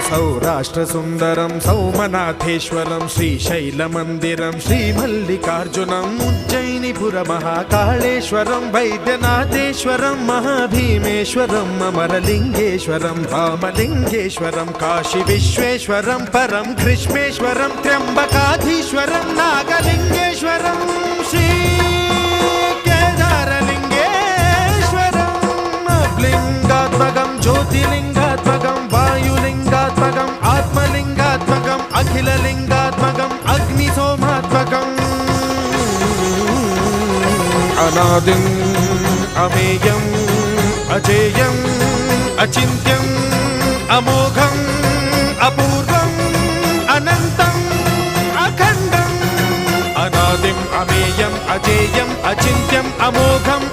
సౌరాష్ట్రసుందరం సౌమనాథేశ్వరం శ్రీశైలమందిరం శ్రీమల్లికార్జునం ఉజ్జయినిపురమహాకాళేశ్వరం వైద్యనాథేశ్వరం మహాభీమేశ్వరం అమరలింగేశ్వరం రామలింగేశ్వరం కాశీ విశ్వేశ్వరం పరం కృష్ణేశ్వరం త్ర్యంబకాధీశ్వరం నాగలింగేశ్వరం శ్రీ కేదారలింగేశ్వరం లింగాత్మకం జ్యోతిలింగాత్మకం వాయులింగాత్మకం ఆత్మలింగాత్మకం అఖిలలింగాత్మకం అగ్నిసోమాత్మకం అనాదిం అమేయం అజేయం అచింత్యం అమోఘం అపూర్వం అనంతం అఖండం అనాదిం అమేయం అజేయం అచింత్యం అమోఘం